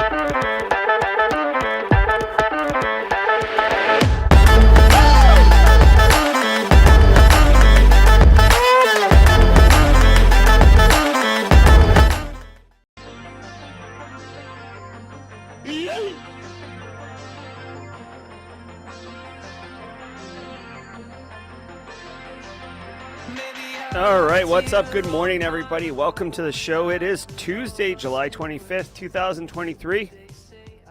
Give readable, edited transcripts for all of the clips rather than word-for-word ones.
All right, what's up? Good morning, everybody. Welcome to the show. It is Tuesday, July 25th, 2023.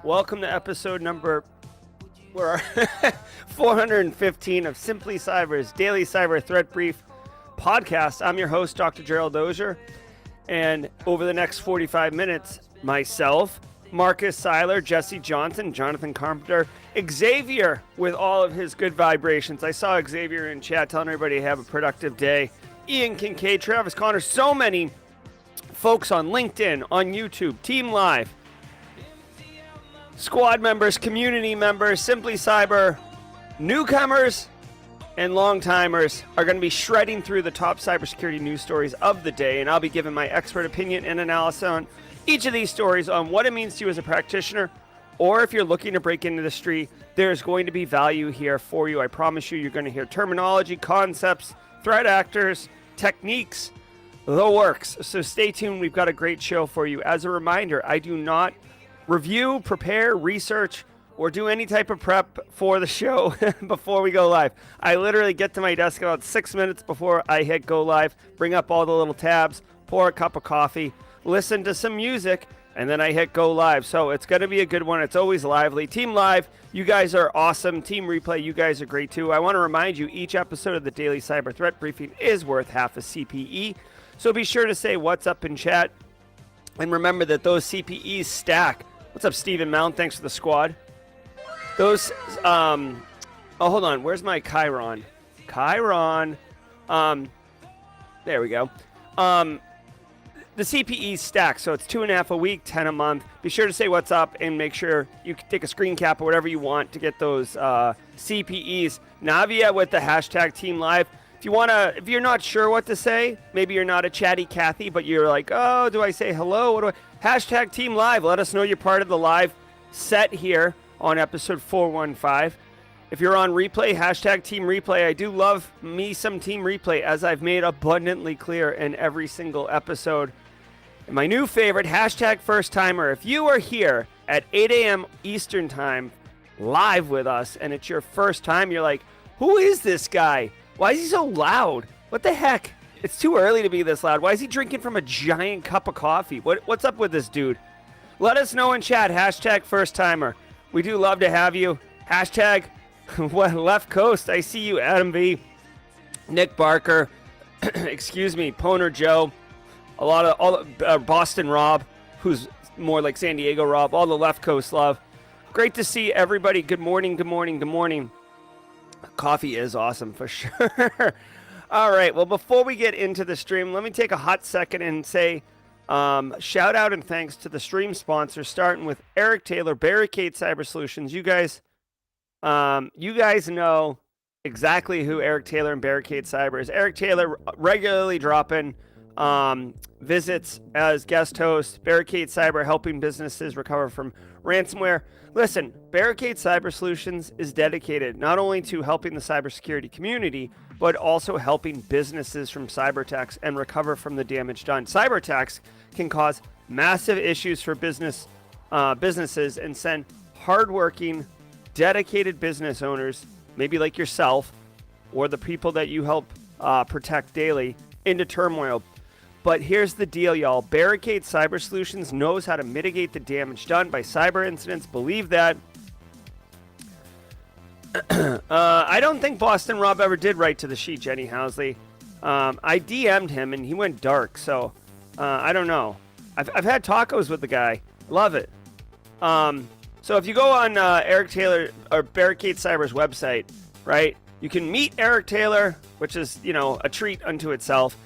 Welcome to episode number 415 of Simply Cyber's Daily Cyber Threat Brief podcast. I'm your host, Dr. Gerald Auger, and over the next 45 minutes, myself, Marcus Seiler, Jesse Johnson, Jonathan Carpenter, Xavier with all of his good vibrations. I saw Xavier in chat telling everybody to have a productive day. Ian Kincaid, Travis Connor, so many folks on LinkedIn, on YouTube, Team Live, squad members, community members, Simply Cyber, newcomers, and long-timers are going to be shredding through the top cybersecurity news stories of the day, and I'll be giving my expert opinion and analysis on each of these stories on what it means to you as a practitioner, or if you're looking to break into the industry, there's going to be value here for you. I promise you, you're going to hear terminology, concepts, threat actors, techniques, the works. So stay tuned. We've got a great show for you. As a reminder, I do not review, prepare, research, or do any type of prep for the show before we go live. I literally get to my desk about 6 minutes before I hit go live, bring up all the little tabs, pour a cup of coffee, listen to some music, and then I hit go live. So it's going to be a good one. It's always lively. Team Live, you guys are awesome. Team Replay, you guys are great too. I want to remind you, each episode of the Daily Cyber Threat Briefing is worth half a CPE. So be sure to say what's up in chat. And remember that those CPEs stack. What's up, Stephen Mount? Thanks for the squad. Those, oh, hold on. Where's my Chiron? Chiron. There we go. The CPE stack, so it's 2.5 a week, 10 a month. Be sure to say what's up and make sure you can take a screen cap or whatever you want to get those CPEs. Navia with the hashtag Team Live. If you're not sure what to say, maybe you're not a chatty Cathy, but you're like, oh, do I say hello? What do I? Hashtag Team Live. Let us know you're part of the live set here on episode 415. If you're on replay, hashtag Team Replay. I do love me some Team Replay, as I've made abundantly clear in every single episode. And my new favorite, hashtag First Timer. If you are here at 8 a.m. Eastern Time live with us and it's your first time, you're like, who is this guy? Why is he so loud? What the heck? It's too early to be this loud. Why is he drinking from a giant cup of coffee? What's up with this dude? Let us know in chat, hashtag First Timer. We do love to have you. Hashtag Left Coast. I see you, Adam V, Nick Barker, excuse me, Poner Joe, Boston Rob, who's more like San Diego Rob, all the Left Coast love. Great to see everybody. Good morning, good morning, good morning. Coffee is awesome for sure. All right, well, before we get into the stream, let me take a hot second and say shout out and thanks to the stream sponsors, starting with Eric Taylor, Barricade Cyber Solutions. You guys know exactly who Eric Taylor and Barricade Cyber is. Eric Taylor regularly dropping visits as guest host. Barricade Cyber helping businesses recover from ransomware. Listen, Barricade Cyber Solutions is dedicated not only to helping the cybersecurity community, but also helping businesses from cyber attacks and recover from the damage done. Cyber attacks can cause massive issues for businesses and send hardworking, dedicated business owners, maybe like yourself, or the people that you help protect daily, into turmoil. But here's the deal, y'all. Barricade Cyber Solutions knows how to mitigate the damage done by cyber incidents. Believe that. I don't think Boston Rob ever did write to the sheet, Jenny Housley. I DM'd him and he went dark, so I don't know. I've had tacos with the guy. Love it. So if you go on Eric Taylor or Barricade Cyber's website, right, you can meet Eric Taylor, which is, a treat unto itself.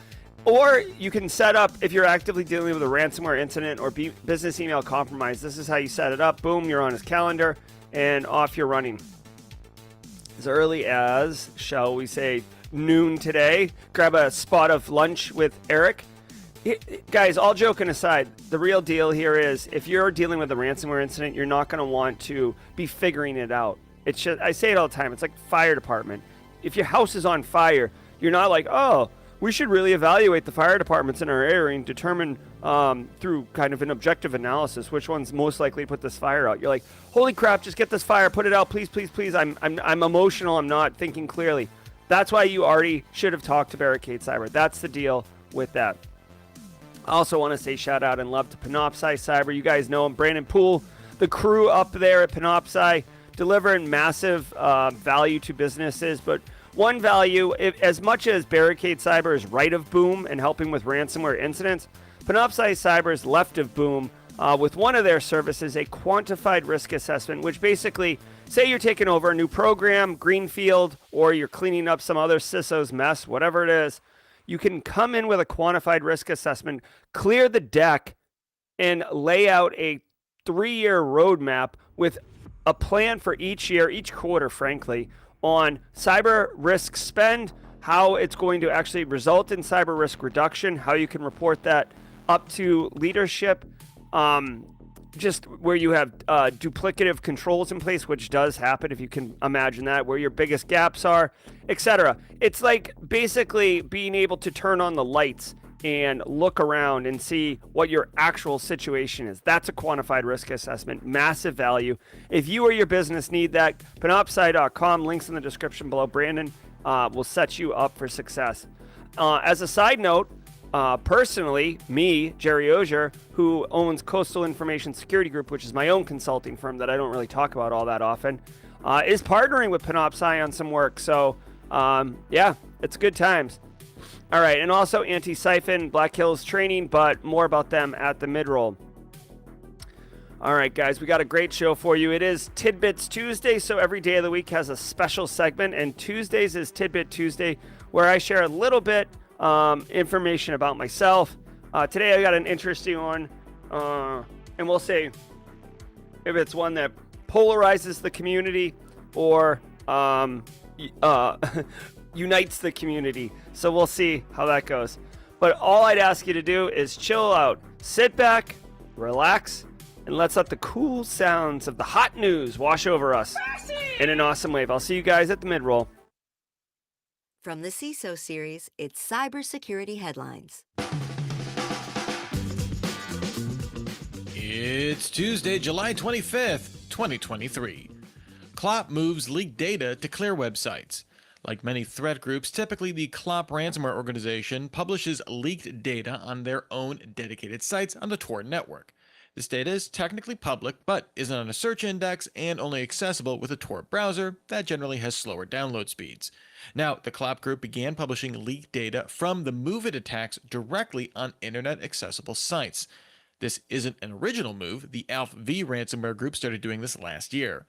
Or you can set up, if you're actively dealing with a ransomware incident or business email compromise, this is how you set it up. Boom, you're on his calendar and off you're running. As early as, shall we say, noon today, grab a spot of lunch with Eric Guys, all joking aside, the real deal here is if you're dealing with a ransomware incident, you're not going to want to be figuring it out. It's just, I say it all the time. It's like fire department. If your house is on fire, you're not like, oh, we should really evaluate the fire departments in our area and determine through kind of an objective analysis which one's most likely to put this fire out. You're like, holy crap, just get this fire, put it out, please, please, please. I'm emotional. I'm not thinking clearly. That's why you already should have talked to Barricade Cyber. That's the deal with that. I also want to say shout out and love to Panoptcy Cyber. You guys know him, Brandon Poole, the crew up there at Panoptcy, delivering massive value to businesses. But one value, as much as Barricade Cyber is right of boom and helping with ransomware incidents, Panoptcy Cyber is left of boom with one of their services, a quantified risk assessment, which basically, say you're taking over a new program, greenfield, or you're cleaning up some other CISO's mess, whatever it is, you can come in with a quantified risk assessment, clear the deck, and lay out a 3-year roadmap with a plan for each year, each quarter, frankly, on cyber risk spend, how it's going to actually result in cyber risk reduction, how you can report that up to leadership, just where you have duplicative controls in place, which does happen if you can imagine that, where your biggest gaps are, etc. It's like basically being able to turn on the lights and look around and see what your actual situation is. That's a quantified risk assessment. Massive value. If you or your business need that, panoptcy.com, links in the description below. Brandon will set you up for success. As a side note, personally, me, Jerry Auger, who owns Coastal Information Security Group, which is my own consulting firm that I don't really talk about all that often, is partnering with Panoptcy on some work. So, yeah, it's good times. All right, and also Antisyphon, Black Hills training, but more about them at the mid-roll. All right, guys, we got a great show for you. It is Tidbits Tuesday, so every day of the week has a special segment, and Tuesdays is Tidbit Tuesday, where I share a little bit information about myself. Today I got an interesting one, and we'll say if it's one that polarizes the community or unites the community. So we'll see how that goes. But all I'd ask you to do is chill out, sit back, relax, and let's let the cool sounds of the hot news wash over us in an awesome wave. I'll see you guys at the mid-roll. From the CISO series, it's Cybersecurity Headlines. It's Tuesday, July 25th, 2023. Clop moves leaked data to clear websites. Like many threat groups, typically the Clop ransomware organization publishes leaked data on their own dedicated sites on the Tor network. This data is technically public, but isn't on a search index and only accessible with a Tor browser that generally has slower download speeds. Now, the Clop group began publishing leaked data from the MoveIt attacks directly on internet accessible sites. This isn't an original move. The ALF-V ransomware group started doing this last year.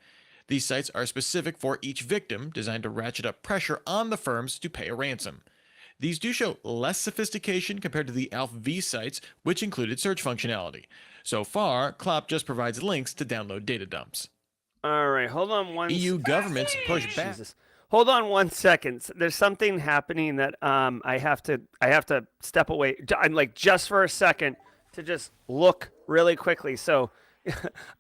These sites are specific for each victim, designed to ratchet up pressure on the firms to pay a ransom. These do show less sophistication compared to the ALF-V sites, which included search functionality. So far, Clop just provides links to download data dumps. All right, hold on one EU governments push back. Jesus. Hold on 1 second. There's something happening that I have to step away. I'm like just for a second to just look really quickly. So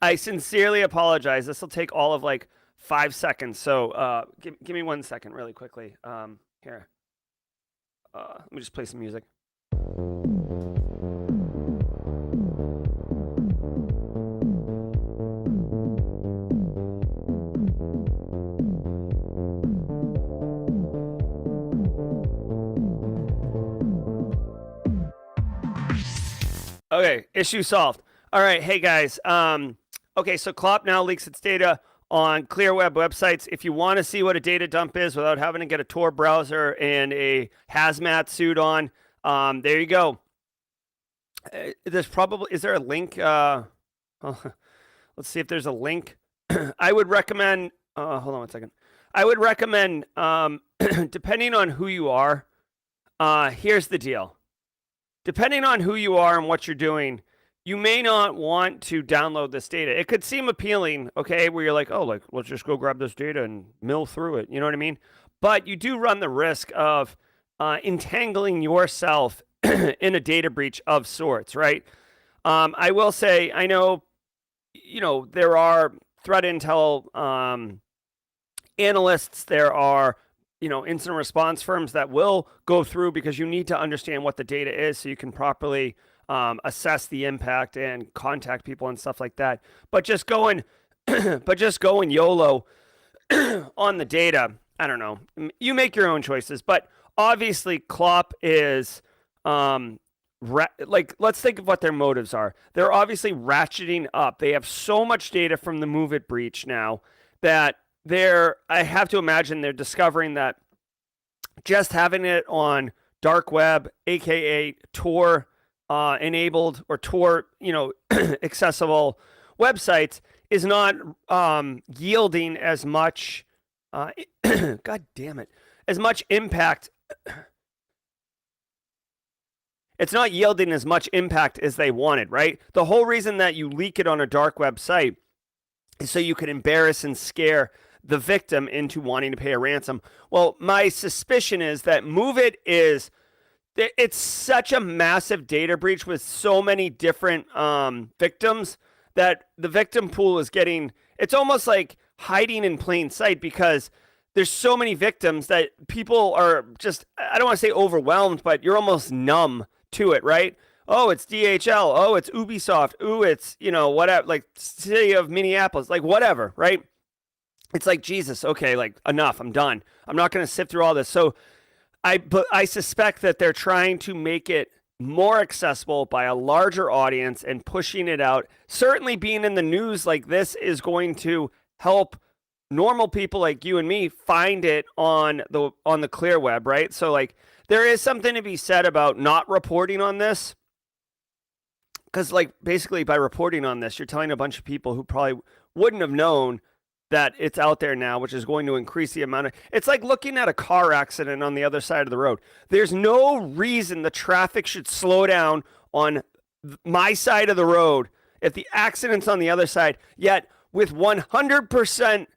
I sincerely apologize. This will take all of like 5 seconds. So give me 1 second really quickly. Here. Let me just play some music. Okay, issue solved. All right, hey guys. Okay, so Clop now leaks its data on clear web websites. If you want to see what a data dump is without having to get a Tor browser and a hazmat suit on, there you go. There's probably, is there a link? Let's see if there's a link. I would recommend, hold on 1 second. I would recommend, depending on who you are, here's the deal. Depending on who you are and what you're doing, you may not want to download this data. It could seem appealing, okay, where you're like, oh, like, let's just go grab this data and mill through it. You know what I mean? But you do run the risk of entangling yourself in a data breach of sorts, right? I will say, I know, there are threat intel analysts, there are, incident response firms that will go through, because you need to understand what the data is so you can properly assess the impact and contact people and stuff like that. But just going, YOLO on the data, I don't know. You make your own choices, but obviously Klopp is let's think of what their motives are. They're obviously ratcheting up. They have so much data from the Move It breach now that I have to imagine they're discovering that just having it on dark web, aka Tor enabled or Tor, accessible websites is not yielding as much God damn it, as much impact. It's not yielding as much impact as they wanted, right? The whole reason that you leak it on a dark website is so you can embarrass and scare the victim into wanting to pay a ransom. Well, my suspicion is that it's such a massive data breach with so many different victims that the victim pool is it's almost like hiding in plain sight, because there's so many victims that people are just, I don't want to say overwhelmed, but you're almost numb to it, right? Oh, it's DHL. Oh, it's Ubisoft. Ooh, it's, whatever, like city of Minneapolis, like whatever, right? It's like, Jesus, okay, like enough. I'm done. I'm not going to sift through all this. So I suspect that they're trying to make it more accessible by a larger audience and pushing it out. Certainly being in the news like this is going to help normal people like you and me find it on the clear web, right? So like there is something to be said about not reporting on this, because like basically by reporting on this, you're telling a bunch of people who probably wouldn't have known that it's out there now, which is going to increase the amount of, it's like looking at a car accident on the other side of the road. There's no reason the traffic should slow down on my side of the road if the accident's on the other side, yet with 100%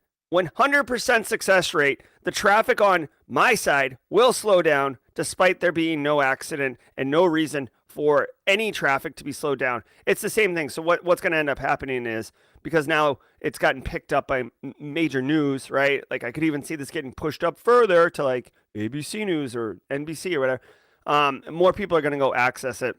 success rate, the traffic on my side will slow down despite there being no accident and no reason for any traffic to be slowed down. It's the same thing. So what's going to end up happening is, because now it's gotten picked up by major news, right? Like I could even see this getting pushed up further to like ABC News or NBC or whatever. More people are going to go access it.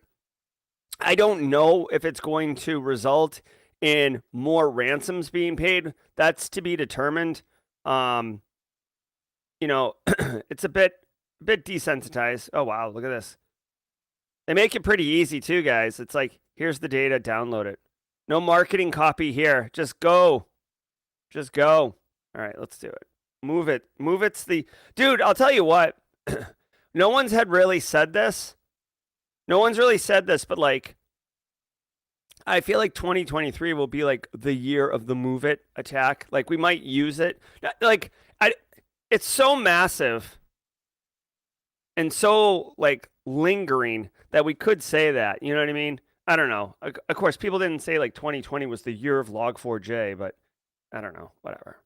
I don't know if it's going to result in more ransoms being paid. That's to be determined. It's a bit desensitized. Oh wow, look at this. They make it pretty easy too, guys. It's like, here's the data, download it. No marketing copy here. Just go. Just go. All right, let's do it. Move it. Move it's the dude. I'll tell you what. No one's had really said this. No one's really said this, but like, I feel like 2023 will be like the year of the Move It attack. Like we might use it. Like it's so massive and so like lingering that we could say that. You know what I mean? I don't know. Of course, people didn't say like 2020 was the year of Log4j, but I don't know. Whatever.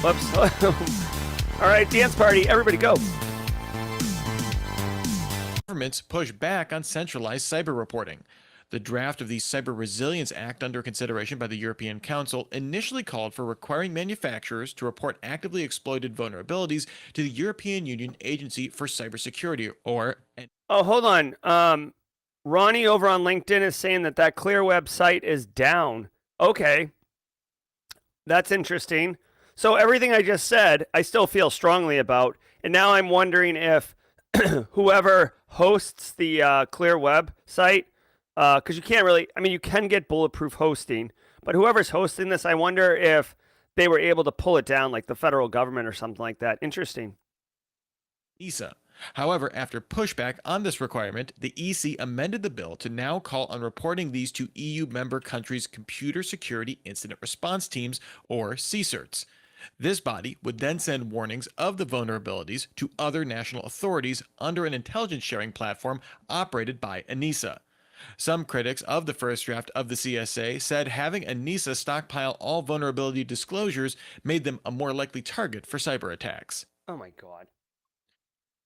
Whoops. All right, dance party. Everybody go. Governments push back on centralized cyber reporting. The draft of the Cyber Resilience Act under consideration by the European Council initially called for requiring manufacturers to report actively exploited vulnerabilities to the European Union Agency for Cybersecurity, or... Oh, hold on. Ronnie over on LinkedIn is saying that clear website is down. Okay. That's interesting. So everything I just said, I still feel strongly about. And now I'm wondering if whoever hosts the clear website, because you can't really, I mean, you can get bulletproof hosting, but whoever's hosting this, I wonder if they were able to pull it down like the federal government or something like that. Interesting. ESA. However, after pushback on this requirement, the EC amended the bill to now call on reporting these to EU member countries' Computer Security Incident Response Teams, or CSIRTs. This body would then send warnings of the vulnerabilities to other national authorities under an intelligence sharing platform operated by Anisa. Some critics of the first draft of the CSA said having Anisa stockpile all vulnerability disclosures made them a more likely target for cyber attacks. Oh my God.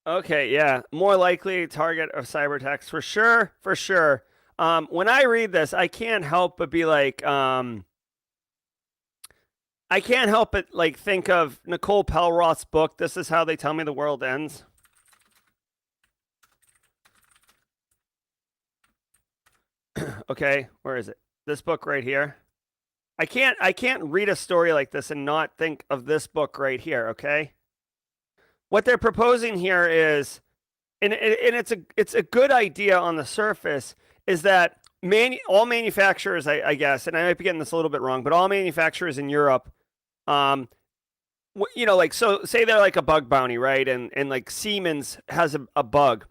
Okay, yeah, more likely target of cyber attacks for sure, for sure. When I read this, I can't help but be like, I can't help but like think of Nicole Pelroth's book. This is how they tell me the world ends. Okay, where is it? This book right here. I can't read a story like this and not think of this book right here. Okay, what they're proposing here is, and it's a good idea on the surface, is that all manufacturers, I guess, and I might be getting this a little bit wrong, but all manufacturers in Europe, like, so say they're like a bug bounty, right? And like Siemens has a bug,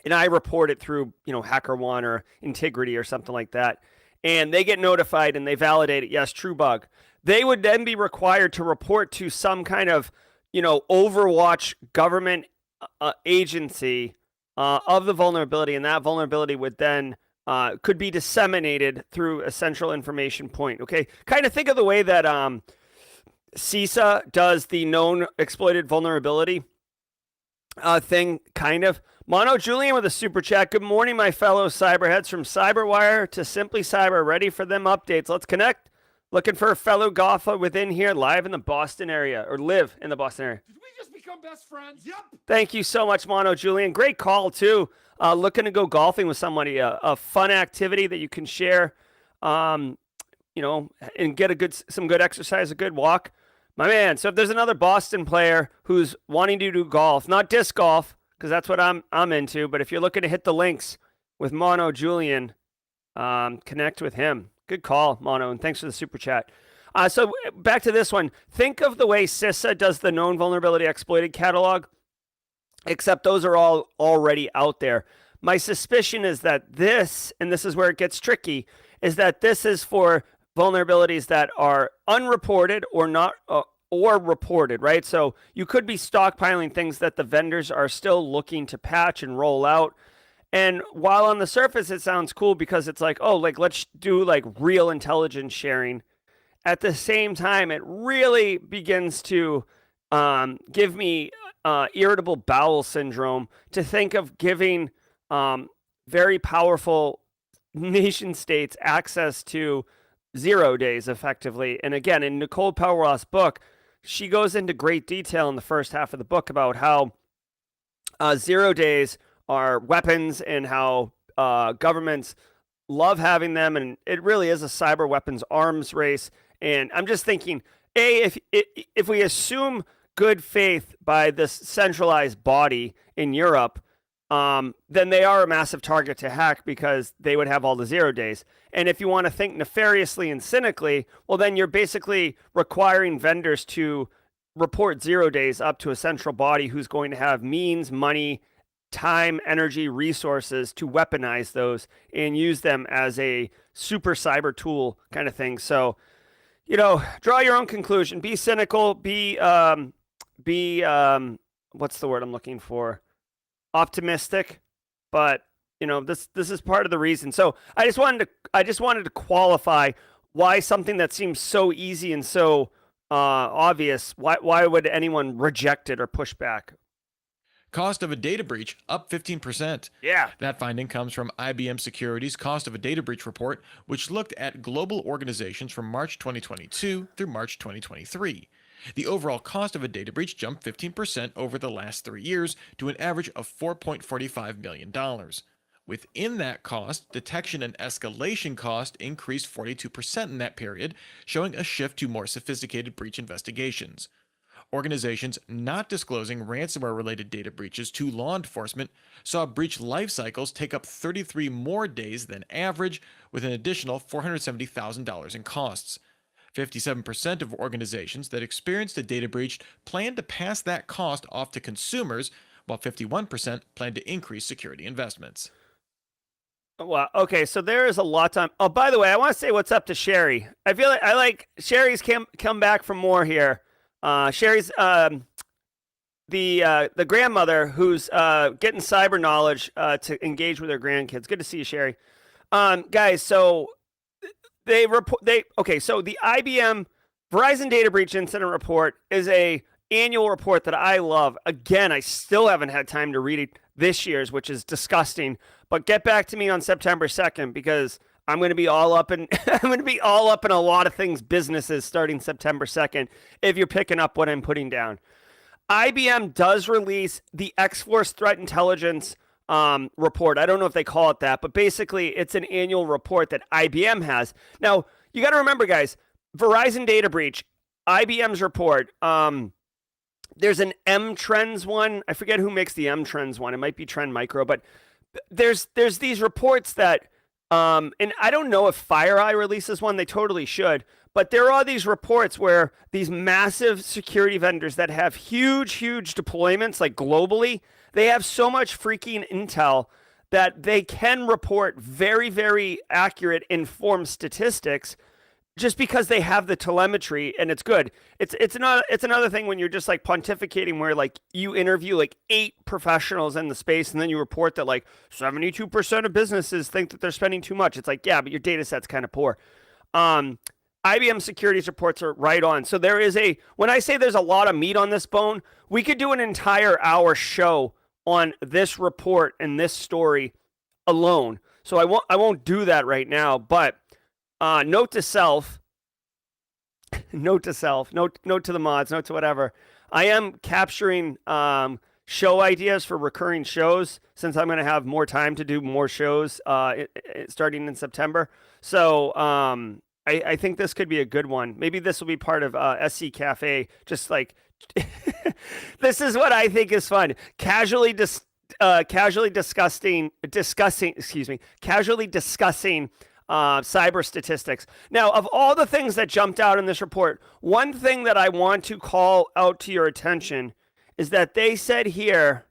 and I report it through, HackerOne or Integrity or something like that, and they get notified and they validate it. Yes, true bug. They would then be required to report to some kind of, Overwatch government agency of the vulnerability, and that vulnerability would then could be disseminated through a central information point. Okay, kind of think of the way that CISA does the known exploited vulnerability thing, kind of. Mono Julian with a super chat. Good morning, my fellow cyberheads, from Cyberwire to Simply Cyber. Ready for them updates. Let's connect. Looking for a fellow Gotha within here, live in the Boston area, or live in the Boston area. Did we just become best friends? Yep. Thank you so much, Mono Julian. Great call, too. Looking to go golfing with somebody, a fun activity that you can share, and get some good exercise, a good walk. My man, so if there's another Boston player who's wanting to do golf, not disc golf, because that's what I'm into, but if you're looking to hit the links with Mono Julian, connect with him. Good call, Mono, and thanks for the super chat. So back to this one. Think of the way CISA does the known vulnerability exploited catalog, except those are all already out there. My suspicion is that this, and this is where it gets tricky, is that this is for vulnerabilities that are unreported or not, or reported, right? So you could be stockpiling things that the vendors are still looking to patch and roll out. And while on the surface it sounds cool because it's like, oh, like let's do like real intelligence sharing. At the same time, it really begins to give me irritable bowel syndrome to think of giving very powerful nation states access to 0 days effectively. And again, in Nicole Pelroth's book, she goes into great detail in the first half of the book about how 0 days are weapons and how governments love having them. And it really is a cyber weapons arms race. And I'm just thinking, if we assume good faith by this centralized body in Europe, then they are a massive target to hack because they would have all the 0 days. And if you want to think nefariously and cynically, well, then you're basically requiring vendors to report 0 days up to a central body who's going to have means, money, time, energy, resources to weaponize those and use them as a super cyber tool kind of thing. So, draw your own conclusion. Be cynical. Be what's the word I'm looking for? Optimistic, but this is part of the reason. So I just wanted to qualify why something that seems so easy and so obvious. Why would anyone reject it or push back? Cost of a data breach up 15%. Yeah. That finding comes from IBM Security's Cost of a Data Breach report, which looked at global organizations from March 2022 through March 2023. The overall cost of a data breach jumped 15% over the last 3 years to an average of $4.45 million. Within that cost, detection and escalation cost increased 42% in that period, showing a shift to more sophisticated breach investigations. Organizations not disclosing ransomware-related data breaches to law enforcement saw breach life cycles take up 33 more days than average, with an additional $470,000 in costs. 57% of organizations that experienced a data breach plan to pass that cost off to consumers, while 51% plan to increase security investments. Well, okay, so there is a lot to. Oh, by the way, I want to say what's up to Sherry. I feel like Sherry's come back for more here. Sherry's the grandmother who's getting cyber knowledge to engage with her grandkids. Good to see you, Sherry. Guys, so so the IBM Verizon data breach incident report is a annual report that I love. Again, I still haven't had time to read it this year's, which is disgusting. But get back to me on September 2nd because I'm going to be all up in I'm going to be all up in a lot of things businesses starting September 2nd if you're picking up what I'm putting down. IBM does release the X-Force Threat Intelligence report. I don't know if they call it that, but basically it's an annual report that IBM has. Now, you got to remember, guys, Verizon data breach, IBM's report, there's an M-Trends one. I forget who makes the M-Trends one. It might be Trend Micro, but there's these reports that, and I don't know if FireEye releases one. They totally should. But there are these reports where these massive security vendors that have huge deployments, like globally, they have so much freaking intel that they can report very accurate, informed statistics just because they have the telemetry and it's good. It's another thing when you're just like pontificating where like you interview like 8 professionals in the space and then you report that like 72% of businesses think that they're spending too much. It's like, yeah, but your data set's kind of poor. IBM securities reports are right on. So there is when I say there's a lot of meat on this bone, we could do an entire hour show on this report and this story alone. So I won't do that right now, but note to self, note to the mods, note to whatever. I am capturing show ideas for recurring shows since I'm going to have more time to do more shows starting in September. So I think this could be a good one. Maybe this will be part of SC Cafe. Just like this is what I think is fun. Casually discussing cyber statistics. Now, of all the things that jumped out in this report, one thing that I want to call out to your attention is that they said here,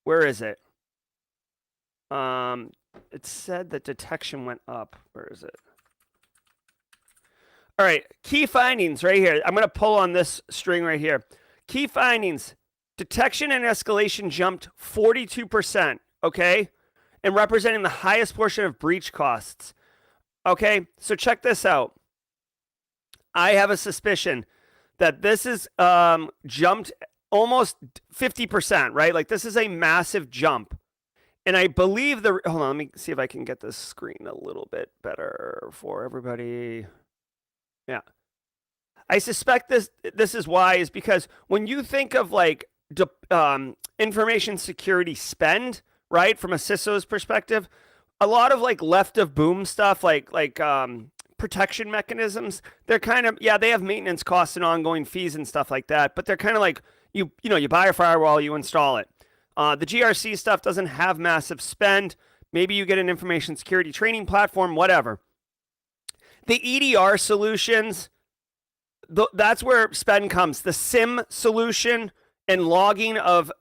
where is it? It said that detection went up. Where is it? All right, key findings right here. I'm going to pull on this string right here. Key findings, detection and escalation jumped 42%, okay? And representing the highest portion of breach costs. Okay, so check this out. I have a suspicion that this is jumped almost 50%, right? Like this is a massive jump. And I believe hold on, let me see if I can get this screen a little bit better for everybody. Yeah. I suspect this is why is because when you think of like information security spend, right, from a CISO's perspective, a lot of like left of boom stuff, like protection mechanisms, they're kind of, yeah, they have maintenance costs and ongoing fees and stuff like that, but they're kind of like you buy a firewall, you install it. The GRC stuff doesn't have massive spend. Maybe you get an information security training platform, whatever. The EDR solutions, that's where spend comes. The SIM solution and logging of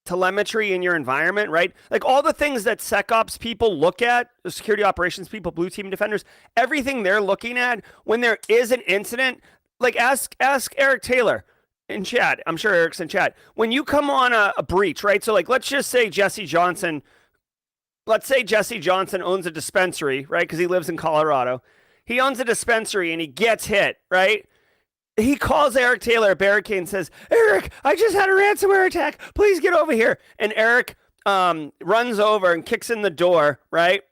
telemetry in your environment, right? Like all the things that SecOps people look at, the security operations people, blue team defenders, everything they're looking at when there is an incident, like ask Eric Taylor in chat. I'm sure Eric's in chat. When you come on a breach, right? So like, let's just say Jesse Johnson owns a dispensary, right? Because he lives in Colorado. He owns a dispensary and he gets hit, right? He calls Eric Taylor at Barricade and says, Eric, I just had a ransomware attack. Please get over here. And Eric runs over and kicks in the door, right?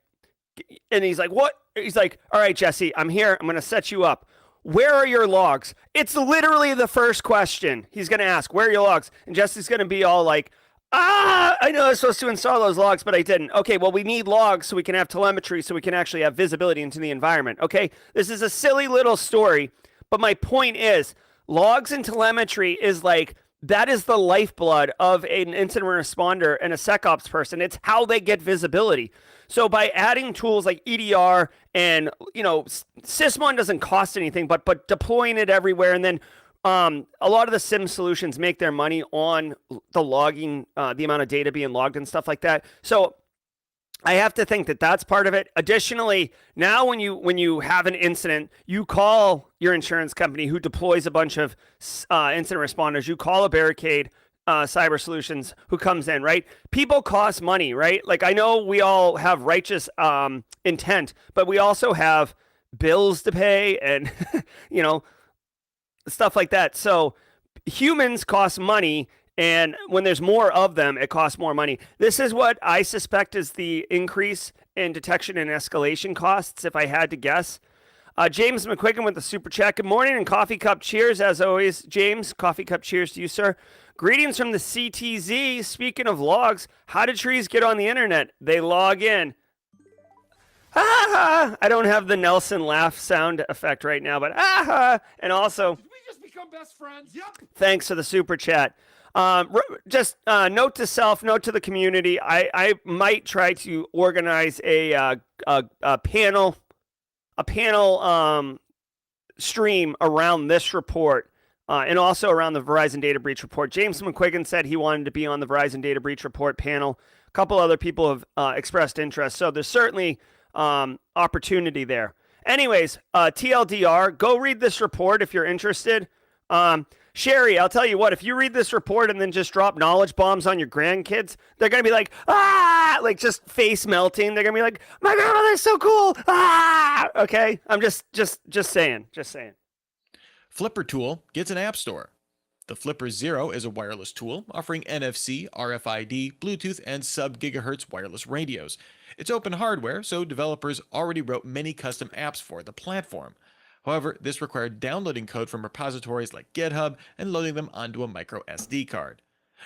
And he's like, what? He's like, all right, Jesse, I'm here. I'm going to set you up. Where are your logs? It's literally the first question he's going to ask. Where are your logs? And Jesse's going to be all like, I know I was supposed to install those logs, but I didn't. Okay, well, we need logs so we can have telemetry so we can actually have visibility into the environment. Okay, this is a silly little story, but my point is logs and telemetry is like, that is the lifeblood of an incident responder and a SecOps person. It's how they get visibility. So by adding tools like EDR and, Sysmon doesn't cost anything, but deploying it everywhere, and then a lot of the SIM solutions make their money on the logging, the amount of data being logged and stuff like that. So I have to think that that's part of it. Additionally, now when you have an incident, you call your insurance company who deploys a bunch of incident responders. You call a Barricade Cyber Solutions who comes in, right? People cost money, right? Like I know we all have righteous intent, but we also have bills to pay and, stuff like that. So humans cost money, and when there's more of them, it costs more money. This is what I suspect is the increase in detection and escalation costs, if I had to guess. James McQuiggan with the super chat. Good morning and coffee cup cheers as always. James, coffee cup cheers to you, sir. Greetings from the CTZ. Speaking of logs, how do trees get on the internet? They log in. Ah, I don't have the Nelson laugh sound effect right now, but and also, Did we just become best friends? Yep. thanks for the super chat. Just note to self, note to the community. I might try to organize a panel stream around this report. And also around the Verizon data breach report. James McQuiggan said he wanted to be on the Verizon data breach report panel. A couple other people have expressed interest. So there's certainly opportunity there. Anyways, TLDR, go read this report if you're interested. Sherry, I'll tell you what, if you read this report and then just drop knowledge bombs on your grandkids, they're going to be like, like just face melting. They're going to be like, my grandmother's so cool. Okay. I'm just saying. Flipper Tool gets an app store. The Flipper Zero is a wireless tool offering NFC, RFID, Bluetooth, and sub-gigahertz wireless radios. It's open hardware, so developers already wrote many custom apps for the platform. However, this required downloading code from repositories like GitHub and loading them onto a micro SD card.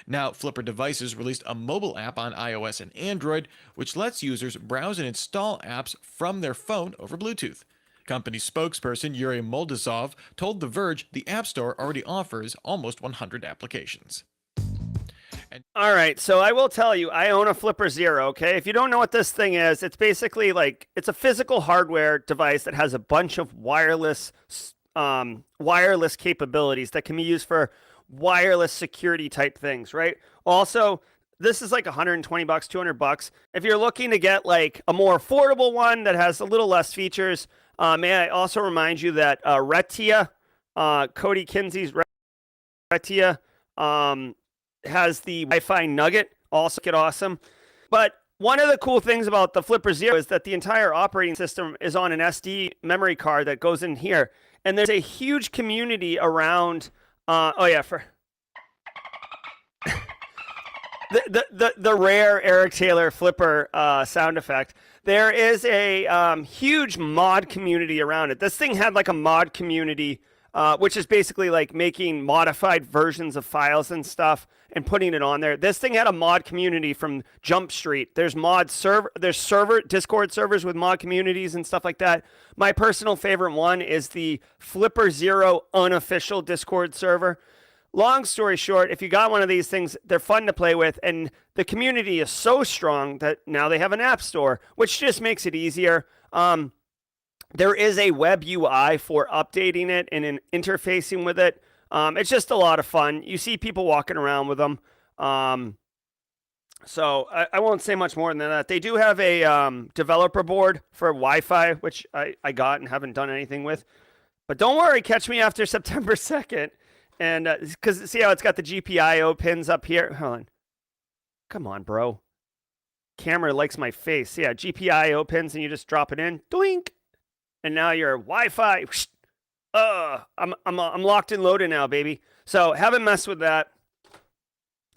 Now, Flipper Devices released a mobile app on iOS and Android, which lets users browse and install apps from their phone over Bluetooth. Company spokesperson Yuri Moldasov told The Verge the App Store already offers almost 100 applications. All right, so I will tell you, I own a Flipper Zero, okay? If you don't know what this thing is, it's basically like, it's a physical hardware device that has a bunch of wireless capabilities that can be used for wireless security type things, right? Also, this is like 120 bucks, 200 bucks. If you're looking to get like a more affordable one that has a little less features, may I also remind you that Retia, Cody Kinsey's Retia, has the Wi-Fi Nugget, also get awesome. But one of the cool things about the Flipper Zero is that the entire operating system is on an SD memory card that goes in here. And there's a huge community around, for the rare Eric Taylor Flipper sound effect. There is a huge mod community around it. This thing had like a mod community, which is basically like making modified versions of files and stuff and putting it on there. This thing had a mod community from Jump Street. There's Discord servers with mod communities and stuff like that. My personal favorite one is the Flipper Zero unofficial Discord server. Long story short, if you got one of these things, they're fun to play with, and the community is so strong that now they have an app store, which just makes it easier. There is a web UI for updating it and in interfacing with it. It's just a lot of fun. You see people walking around with them. So I won't say much more than that. They do have a developer board for Wi-Fi, which I got and haven't done anything with. But don't worry, catch me after September 2nd. And because see how it's got the GPIO pins up here? Hold on. Come on, bro. Camera likes my face. Yeah, GPIO pins, and you just drop it in. Doink. And now your Wi-Fi. I'm locked and loaded now, baby. So haven't messed with that.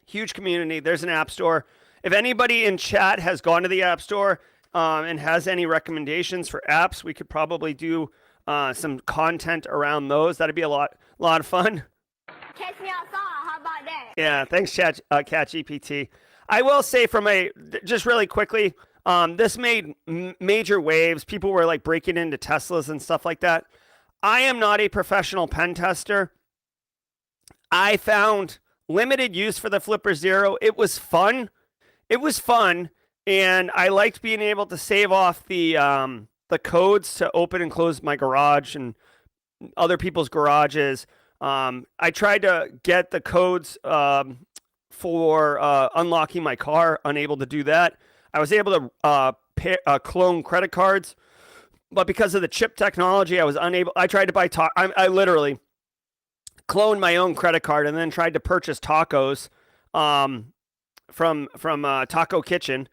Huge community. There's an app store. If anybody in chat has gone to the app store and has any recommendations for apps, we could probably do some content around those. That'd be a lot of fun. Catch me outside. How about that? Yeah, thanks, ChatGPT. I will say just really quickly, this made major waves. People were like breaking into Teslas and stuff like that. I am not a professional pen tester. I found limited use for the Flipper Zero. It was fun. And I liked being able to save off the codes to open and close my garage and other people's garages. I tried to get the codes for unlocking my car, unable to do that. I was able to clone credit cards, but because of the chip technology, I was unable. I tried to buy I literally cloned my own credit card and then tried to purchase tacos from Taco Kitchen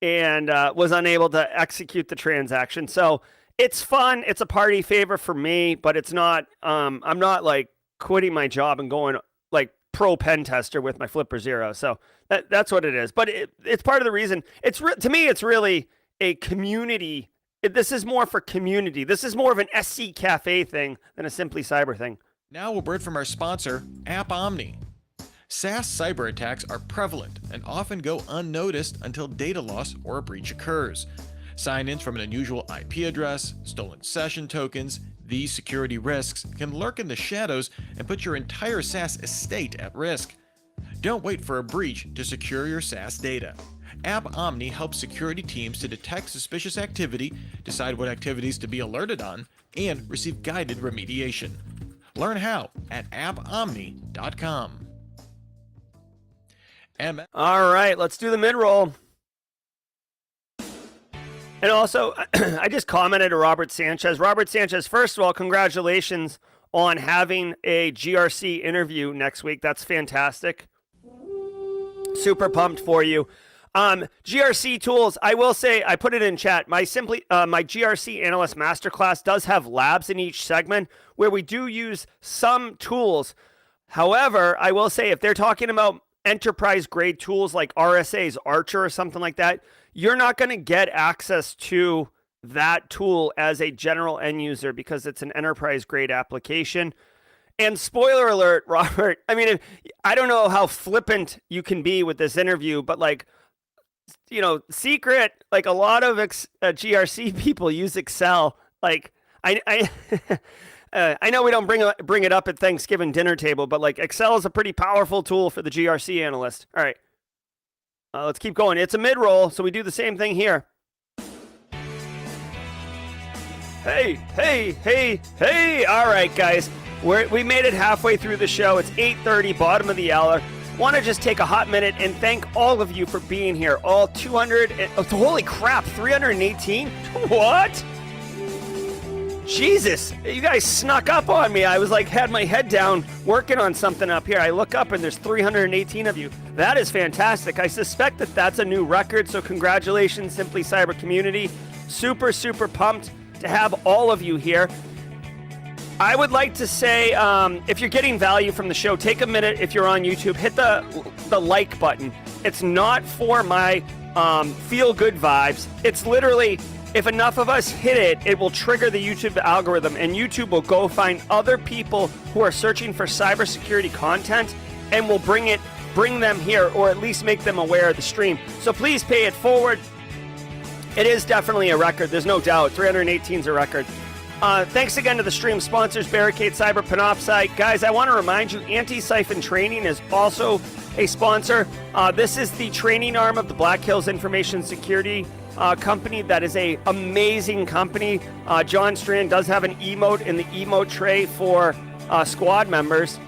and was unable to execute the transaction. So it's fun. It's a party favor for me, but it's not. I'm not like quitting my job and going like pro pen tester with my Flipper Zero. So that's what it is. But it's part of the reason. To me, it's really a community. This is more for community. This is more of an SC Cafe thing than a Simply Cyber thing. Now a word from our sponsor, App Omni. SaaS cyber attacks are prevalent and often go unnoticed until data loss or a breach occurs. Sign-ins from an unusual IP address, stolen session tokens, these security risks can lurk in the shadows and put your entire SaaS estate at risk. Don't wait for a breach to secure your SaaS data. App Omni helps security teams to detect suspicious activity, decide what activities to be alerted on, and receive guided remediation. Learn how at appomni.com. All right, let's do the mid-roll. And also, I just commented to Robert Sanchez. Robert Sanchez, first of all, congratulations on having a GRC interview next week. That's fantastic. Super pumped for you. GRC tools, I will say, I put it in chat. My GRC Analyst Masterclass does have labs in each segment where we do use some tools. However, I will say if they're talking about enterprise grade tools like RSA's Archer or something like that, you're not going to get access to that tool as a general end user because it's an enterprise grade application. And spoiler alert, Robert, I mean, I don't know how flippant you can be with this interview, but like, you know, secret, like a lot of GRC people use Excel. Like I know we don't bring it up at Thanksgiving dinner table, but like Excel is a pretty powerful tool for the GRC analyst. All right, let's keep going. It's a mid-roll, so we do the same thing here. Hey. All right, guys. We made it halfway through the show. It's 8:30, bottom of the hour. Want to just take a hot minute and thank all of you for being here. All 200, holy crap, 318? What? Jesus, you guys snuck up on me. I was like, had my head down working on something up here. I look up and there's 318 of you. That is fantastic. I suspect that that's a new record, so congratulations, Simply Cyber community. Super, super pumped to have all of you here. I would like to say, if you're getting value from the show, take a minute. If you're on YouTube, hit the like button. It's not for my feel-good vibes. It's literally, if enough of us hit it, it will trigger the YouTube algorithm, and YouTube will go find other people who are searching for cybersecurity content, and will bring them here, or at least make them aware of the stream. So please pay it forward. It is definitely a record. There's no doubt. 318 is a record. Thanks again to the stream sponsors, Barricade Cyber, Panoptcy. Guys, I want to remind you, Antisyphon Training is also a sponsor. This is the training arm of the Black Hills Information Security company. That is an amazing company. John Strand does have an emote in the emote tray for squad members.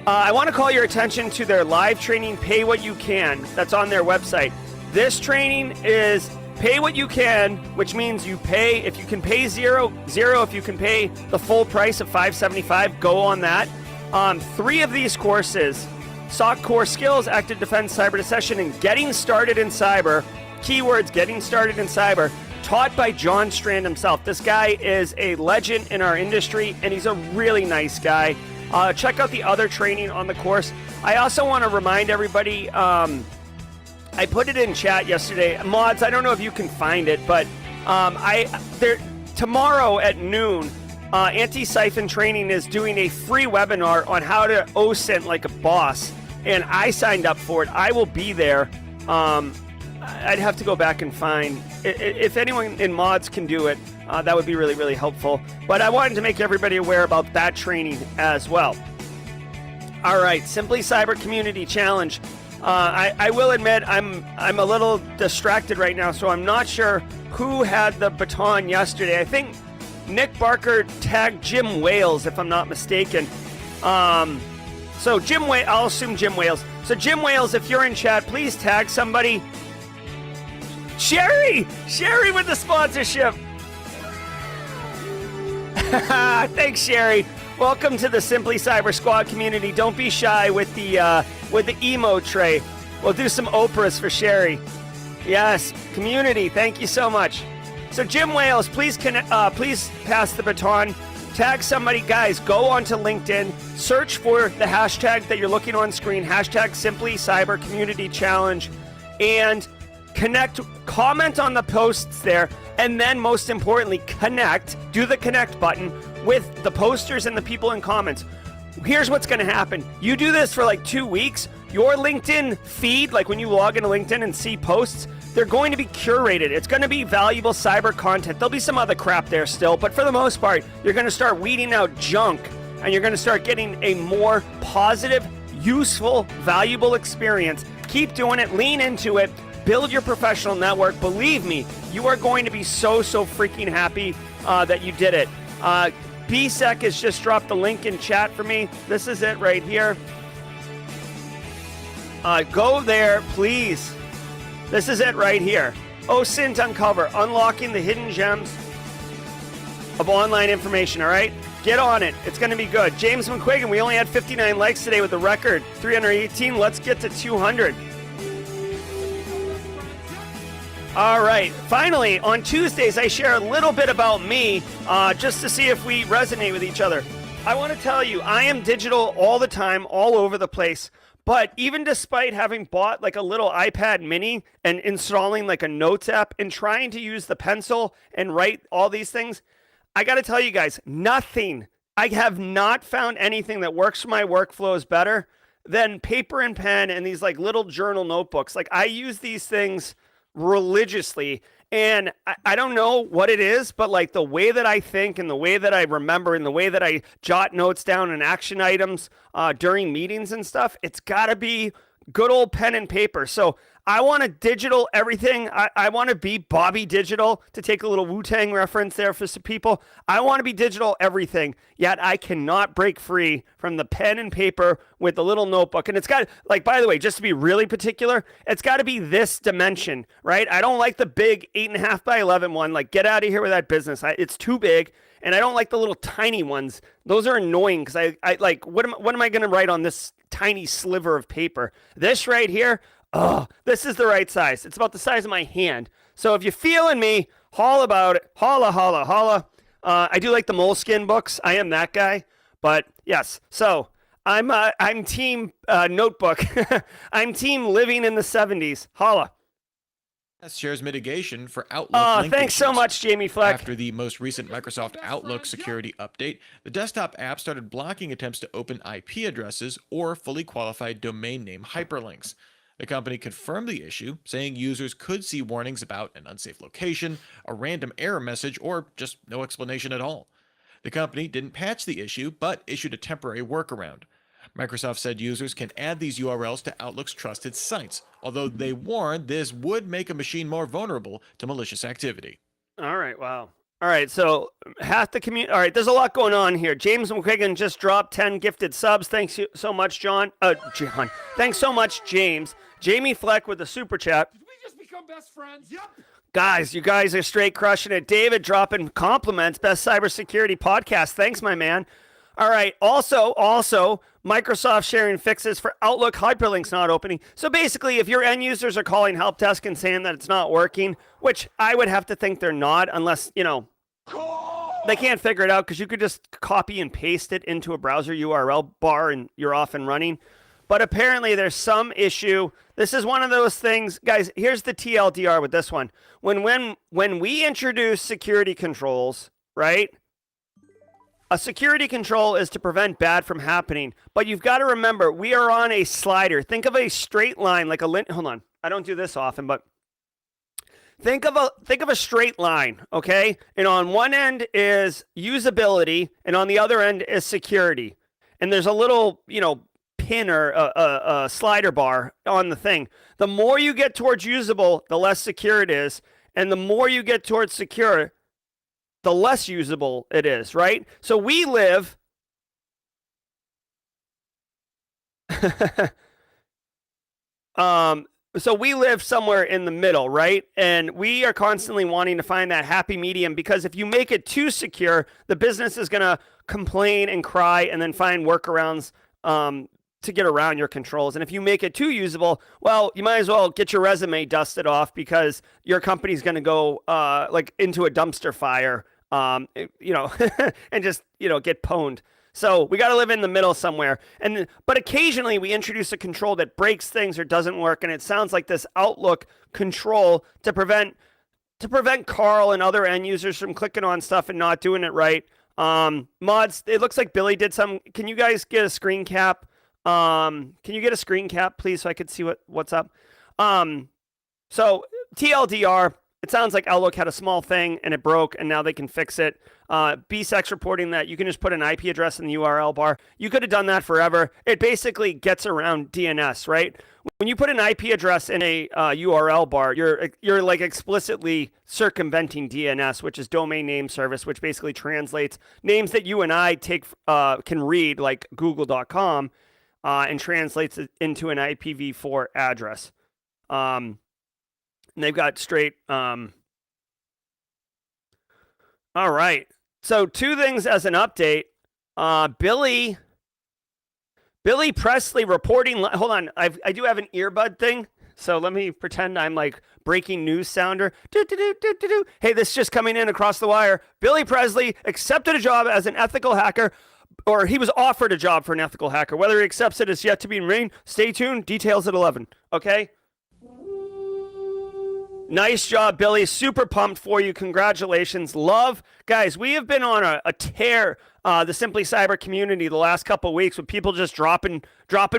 I want to call your attention to their live training, Pay What You Can. That's on their website. This training is pay what you can, which means you pay, if you can pay zero, if you can pay the full price of $575, go on that. 3 of these courses, SOC Core Skills, Active Defense, Cyber Deception, and Getting Started in Cyber, keywords, Getting Started in Cyber, taught by John Strand himself. This guy is a legend in our industry, and he's a really nice guy. Check out the other training on the course. I also want to remind everybody, I put it in chat yesterday. Mods, I don't know if you can find it, but tomorrow at noon, Antisyphon Training is doing a free webinar on how to OSINT like a boss, and I signed up for it. I will be there. I'd have to go back and find. If anyone in mods can do it, that would be really, really helpful. But I wanted to make everybody aware about that training as well. All right, Simply Cyber Community Challenge. I will admit I'm a little distracted right now, so I'm not sure who had the baton yesterday. I think Nick Barker tagged Jim Wales, if I'm not mistaken. So Jim Wales, I'll assume Jim Wales. So Jim Wales, if you're in chat, please tag somebody. Sherry with the sponsorship. Thanks, Sherry. Welcome to the Simply Cyber Squad community. Don't be shy with the emote tray. We'll do some Oprahs for Sherry. Yes, community. Thank you so much. So Jim Wales, please pass the baton. Tag somebody. Guys, go onto LinkedIn, search for the hashtag that you're looking on screen, hashtag Simply Cyber Community Challenge, and connect, comment on the posts there, and then most importantly, do the connect button with the posters and the people in comments. Here's what's going to happen. You do this for like 2 weeks, your LinkedIn feed, like when you log into LinkedIn and see posts, they're going to be curated. It's going to be valuable cyber content. There'll be some other crap there still, but for the most part, you're going to start weeding out junk, and you're going to start getting a more positive, useful, valuable experience. Keep doing it. Lean into it. Build your professional network. Believe me, you are going to be so freaking happy that you did it. BSEC has just dropped the link in chat for me. This is it right here. Go there, please. This is it right here. OSINT Uncover, unlocking the hidden gems of online information, all right? Get on it. It's going to be good. James McQuiggan, we only had 59 likes today with the record 318. Let's get to 200. All right. Finally, on Tuesdays, I share a little bit about me just to see if we resonate with each other. I want to tell you, I am digital all the time, all over the place. But even despite having bought like a little iPad mini and installing like a notes app and trying to use the pencil and write all these things, I got to tell you guys, I have not found anything that works for my workflows better than paper and pen and these like little journal notebooks. Like I use these things religiously, and I don't know what it is, but like the way that I think and the way that I remember and the way that I jot notes down and action items during meetings and stuff, it's got to be good old pen and paper. So I want to digital everything. I want to be Bobby Digital, to take a little Wu-Tang reference there for some people. I want to be digital everything, yet I cannot break free from the pen and paper with the little notebook. And it's got, like, by the way, just to be really particular, it's got to be this dimension, right? I don't like the big 8.5 by 11 one. Like, get out of here with that business. It's too big. And I don't like the little tiny ones. Those are annoying because I like, what am I going to write on this tiny sliver of paper? This right here, oh, this is the right size. It's about the size of my hand. So if you're feeling me, holla about it. Holla, holla, holla. I do like the Moleskine books. I am that guy. But yes, so I'm team notebook. I'm team living in the 70s. Holla. Shares mitigation for Outlook link thanks so issues. much, Jamie Fleck. After the most recent Microsoft Outlook security update, the desktop app started blocking attempts to open IP addresses or fully qualified domain name hyperlinks. The company confirmed the issue, saying users could see warnings about an unsafe location, a random error message, or just no explanation at all. The company didn't patch the issue, but issued a temporary workaround. Microsoft said users can add these URLs to Outlook's trusted sites, although they warned this would make a machine more vulnerable to malicious activity. All right, wow. All right, so half the community. All right, there's a lot going on here. James McQuiggan just dropped 10 gifted subs. Thanks so much, John. John. Thanks so much, James. Jamie Fleck with the super chat. Did we just become best friends? Yep. Guys, you guys are straight crushing it. David dropping compliments. Best cybersecurity podcast. Thanks, my man. All right. Also, Microsoft sharing fixes for Outlook hyperlinks not opening. So basically, if your end users are calling help desk and saying that it's not working, which I would have to think they're not, unless, they can't figure it out, because you could just copy and paste it into a browser URL bar and you're off and running. But apparently there's some issue. This is one of those things, guys. Here's the TLDR with this one. When we introduce security controls, right? A security control is to prevent bad from happening, but you've got to remember, we are on a slider. Think of a straight line, like hold on. I don't do this often, but think of a straight line, okay? And on one end is usability, and on the other end is security. And there's a little, pin or a slider bar on the thing. The more you get towards usable, the less secure it is, and the more you get towards secure, the less usable it is, right? So we live somewhere in the middle, right? And we are constantly wanting to find that happy medium, because if you make it too secure, the business is going to complain and cry and then find workarounds to get around your controls. And if you make it too usable, well, you might as well get your resume dusted off, because your company's going to go into a dumpster fire and just, get pwned. So we got to live in the middle somewhere. But occasionally we introduce a control that breaks things or doesn't work. And it sounds like this Outlook control to prevent Carl and other end users from clicking on stuff and not doing it right. Mods, it looks like Billy did some. Can you guys get a screen cap? Can you get a screen cap, please, so I could see what's up? So TLDR, it sounds like Outlook had a small thing and it broke, and now they can fix it. BSEC's reporting that you can just put an IP address in the URL bar. You could have done that forever. It basically gets around DNS, right? When you put an IP address in a URL bar, you're like explicitly circumventing DNS, which is domain name service, which basically translates names that you and I can read, like google.com, and translates it into an IPv4 address. And they've got straight. All right. So 2 things as an update. Billy Presley reporting. Hold on. I do have an earbud thing. So let me pretend I'm like breaking news sounder. Hey, this is just coming in across the wire. Billy Presley accepted a job as an ethical hacker, or he was offered a job for an ethical hacker. Whether he accepts it is yet to be named. Stay tuned. Details at 11. Okay. Nice job, Billy. Super pumped for you. Congratulations. Love. Guys, we have been on a tear, the Simply Cyber community the last couple of weeks, with people just dropping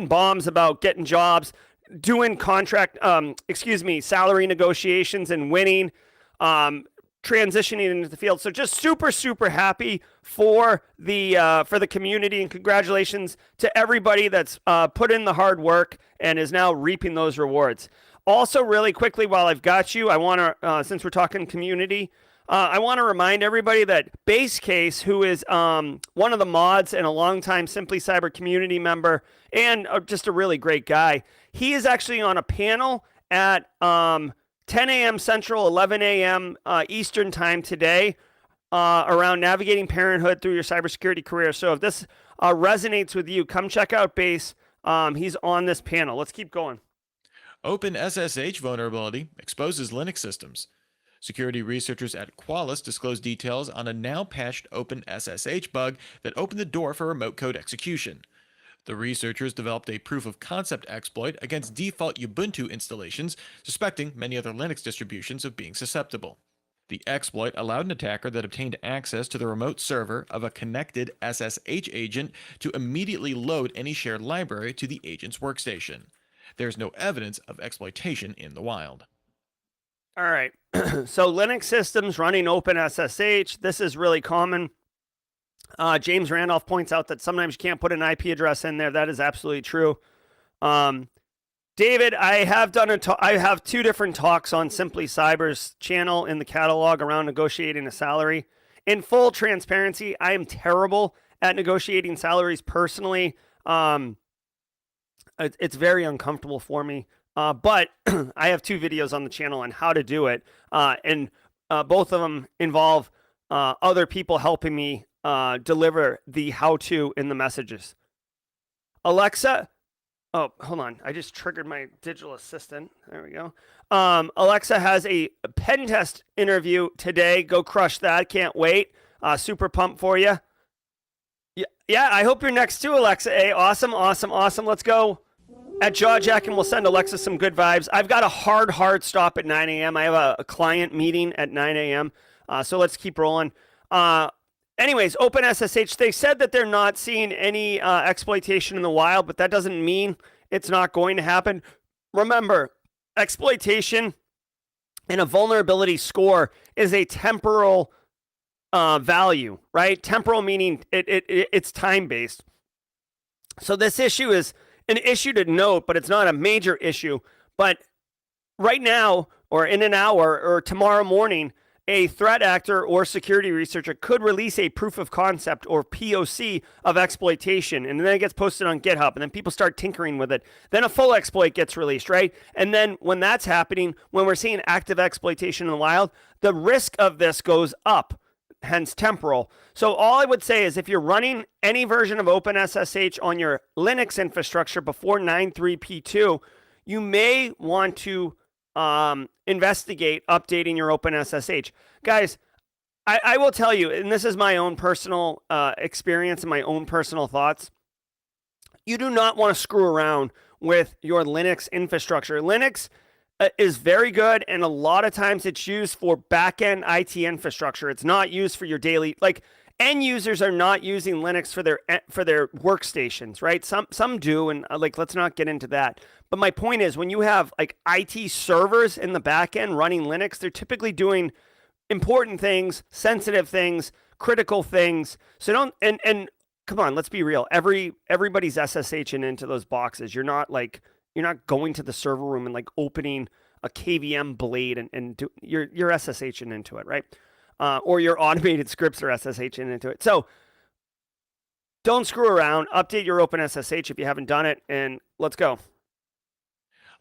bombs about getting jobs, doing salary negotiations and winning, transitioning into the field. So just super, super happy for the community, and congratulations to everybody that's put in the hard work and is now reaping those rewards. Also, really quickly, while I've got you, I want to, since we're talking community, I want to remind everybody that Base Case, who is one of the mods and a longtime Simply Cyber community member and just a really great guy, he is actually on a panel at 10 a.m. Central, 11 a.m. Eastern time today around navigating parenthood through your cybersecurity career. So if this resonates with you, come check out Base. He's on this panel. Let's keep going. OpenSSH vulnerability exposes Linux systems. Security researchers at Qualys disclosed details on a now-patched OpenSSH bug that opened the door for remote code execution. The researchers developed a proof-of-concept exploit against default Ubuntu installations, suspecting many other Linux distributions of being susceptible. The exploit allowed an attacker that obtained access to the remote server of a connected SSH agent to immediately load any shared library to the agent's workstation. There's no evidence of exploitation in the wild. All right. So Linux systems running OpenSSH. This is really common. James Randolph points out that sometimes you can't put an IP address in there. That is absolutely true. David, I have I have 2 different talks on Simply Cyber's channel in the catalog around negotiating a salary. In full transparency, I am terrible at negotiating salaries personally. It's very uncomfortable for me. But I have 2 videos on the channel on how to do it. And both of them involve other people helping me deliver the how-to in the messages. Alexa. Oh, hold on. I just triggered my digital assistant. There we go. Alexa has a pen test interview today. Go crush that. Can't wait. Super pumped for you. Yeah, I hope you're next too, Alexa. Hey, awesome. Let's go. At Jawjack, and we'll send Alexa some good vibes. I've got a hard stop at 9 a.m. I have a client meeting at 9 a.m. So let's keep rolling. Anyways, OpenSSH, they said that they're not seeing any exploitation in the wild, but that doesn't mean it's not going to happen. Remember, exploitation and a vulnerability score is a temporal value, right? Temporal meaning it's time-based. So this issue is an issue to note, but it's not a major issue. But right now, or in an hour, or tomorrow morning, a threat actor or security researcher could release a proof of concept or POC of exploitation, and then it gets posted on GitHub, and then people start tinkering with it. Then a full exploit gets released, right? And then when that's happening, when we're seeing active exploitation in the wild, the risk of this goes up, hence temporal. So all I would say is if you're running any version of OpenSSH on your Linux infrastructure before 9.3p2, you may want to investigate updating your OpenSSH. Guys, I will tell you, and this is my own personal experience and my own personal thoughts. You do not want to screw around with your Linux infrastructure. Linux is very good, and a lot of times it's used for back-end IT infrastructure. It's not used for your daily, like, end users are not using Linux for their workstations, right? Some do, and like, let's not get into that. But my point is, when you have like IT servers in the back end running Linux, they're typically doing important things, sensitive things, critical things. So don't and come on, let's be real. Everybody's SSHing into those boxes. You're not going to the server room and like opening a KVM blade and you're SSHing into it, right? Or your automated scripts are SSHing into it. So don't screw around. Update your OpenSSH if you haven't done it, and let's go.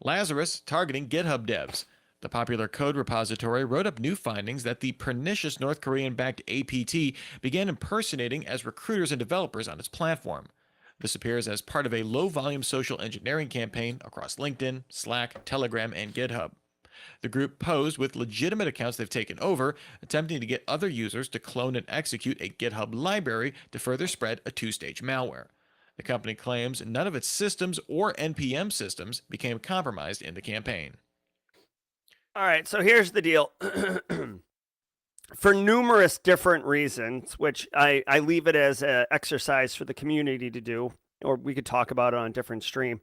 Lazarus targeting GitHub devs. The popular code repository wrote up new findings that the pernicious North Korean-backed APT began impersonating as recruiters and developers on its platform. This appears as part of a low-volume social engineering campaign across LinkedIn, Slack, Telegram, and GitHub. The group posed with legitimate accounts they've taken over, attempting to get other users to clone and execute a GitHub library to further spread a two-stage malware. The company claims none of its systems or NPM systems became compromised in the campaign. All right, so here's the deal. For numerous different reasons, which I leave it as an exercise for the community to do, or we could talk about it on a different stream.